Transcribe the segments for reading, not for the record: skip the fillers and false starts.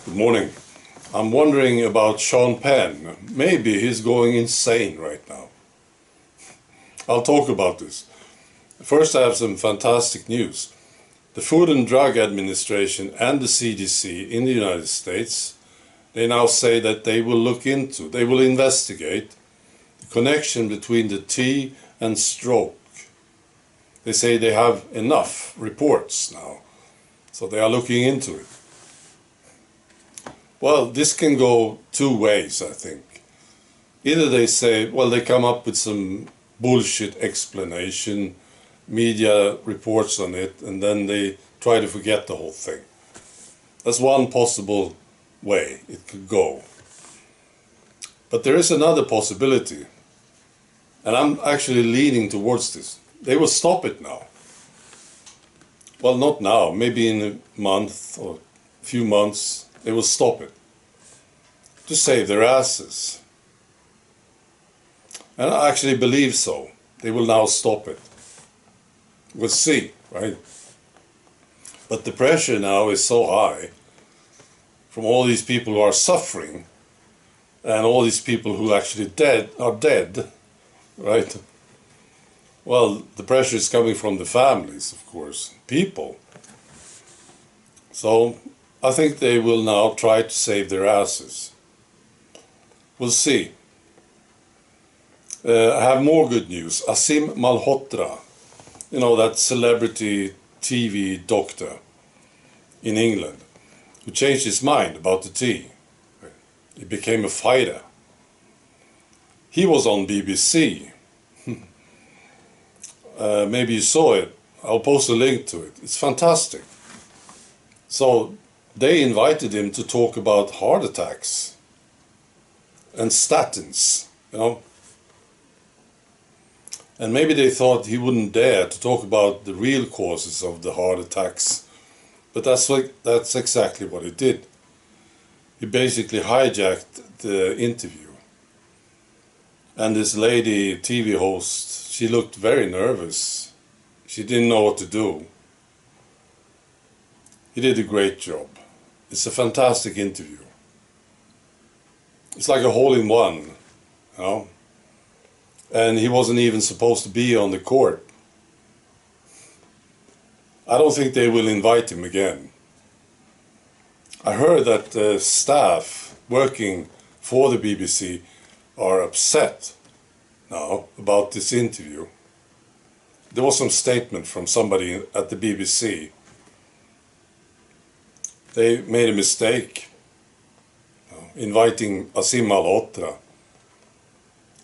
Good morning. I'm wondering about Sean Penn. Maybe he's going insane right now. I'll talk about this. First, I have some fantastic news. The Food and Drug Administration and the CDC in the United States, they now say that they will investigate the connection between the tea and stroke. They say they have enough reports now, so they are looking into it. Well, this can go two ways, I think. Either they say, well, they come up with some bullshit explanation, media reports on it, and then they try to forget the whole thing. That's one possible way it could go. But there is another possibility, and I'm actually leaning towards this. They will stop it now. Well, not now, maybe in a month or a few months. They will stop it to save their asses. And I actually believe so. They will now stop it. We'll see, right? But the pressure now is so high from all these people who are suffering and all these people who actually are dead, right? Well, the pressure is coming from the families, of course, people. So I think they will now try to save their asses. We'll see. I have more good news. Malhotra, you know, that celebrity TV doctor in England who changed his mind about the tea. He became a fighter. He was on BBC. Maybe you saw it. I'll post a link to it. It's fantastic. So they invited him to talk about heart attacks and statins, you know. And maybe they thought he wouldn't dare to talk about the real causes of the heart attacks. But that's exactly what he did. He basically hijacked the interview. And this lady, TV host, she looked very nervous. She didn't know what to do. He did a great job. It's a fantastic interview. It's like a hole-in-one, you know. And he wasn't even supposed to be on the court. I don't think they will invite him again. I heard that the staff working for the BBC are upset now about this interview. There was some statement from somebody at the BBC. They made a mistake, inviting Malhotra.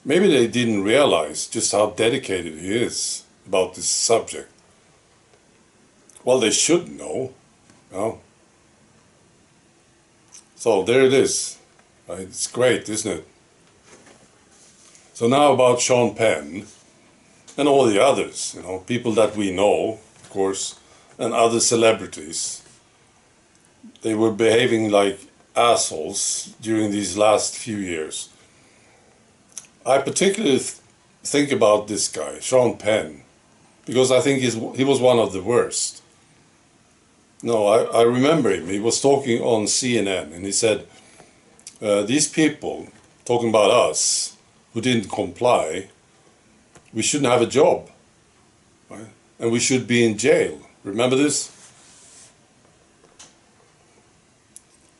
Maybe they didn't realize just how dedicated he is about this subject. Well, they should know, you know. So there it is. Right? It's great, isn't it? So now about Sean Penn and all the others, you know, people that we know, of course, and other celebrities. They were behaving like assholes during these last few years. I particularly think about this guy, Sean Penn, because I think he was one of the worst. No, I remember him. He was talking on CNN and he said, these people, talking about us, who didn't comply, we shouldn't have a job, right? And we should be in jail. Remember this?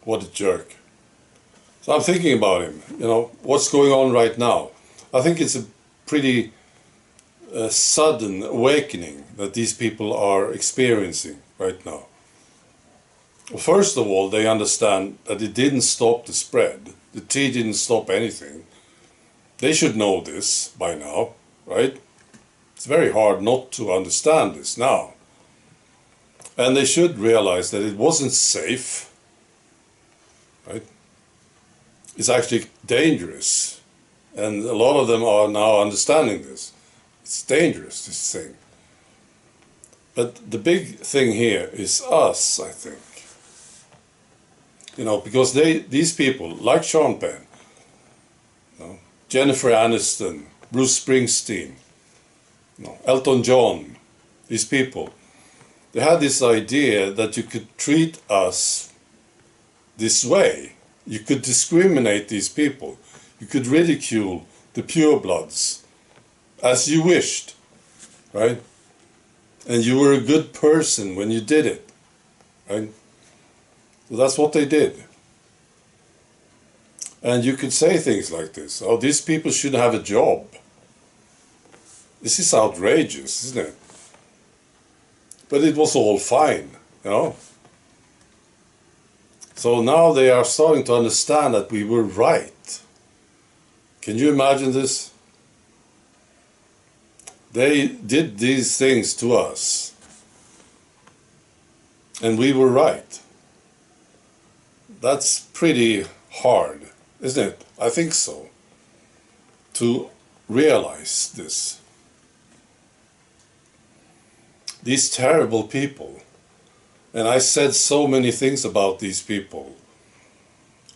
What a jerk. So I'm thinking about him, you know, what's going on right now. I think it's a pretty sudden awakening that these people are experiencing right now. Well, first of all, they understand that it didn't stop the spread. The tea didn't stop anything. They should know this by now, right? It's very hard not to understand this now. And they should realize that it wasn't safe, right? It's actually dangerous. And a lot of them are now understanding this. It's dangerous, this thing. But the big thing here is us, I think. You know, because these people, like Sean Penn, you know, Jennifer Aniston, Bruce Springsteen, you know, Elton John, these people, they had this idea that you could treat us this way. You could discriminate these people. You could ridicule the purebloods as you wished, right? And you were a good person when you did it, right? So that's what they did. And you could say things like this: oh, these people should have a job. This is outrageous, isn't it? But it was all fine, you know? So now they are starting to understand that we were right. Can you imagine this? They did these things to us, and we were right. That's pretty hard, isn't it? I think so. To realize this. These terrible people. And I said so many things about these people.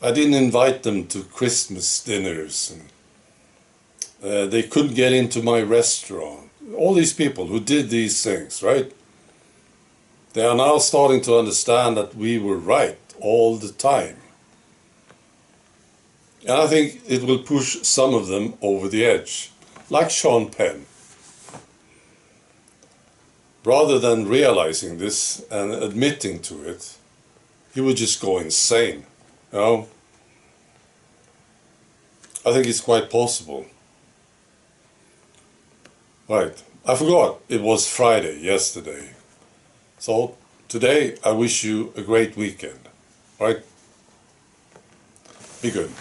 I didn't invite them to Christmas dinners. And, they couldn't get into my restaurant. All these people who did these things, right? They are now starting to understand that we were right all the time. And I think it will push some of them over the edge, like Penn. Rather than realizing this and admitting to it, he would just go insane, you know? I think it's quite possible. Right, I forgot it was Friday yesterday. So today I wish you a great weekend, right? Be good.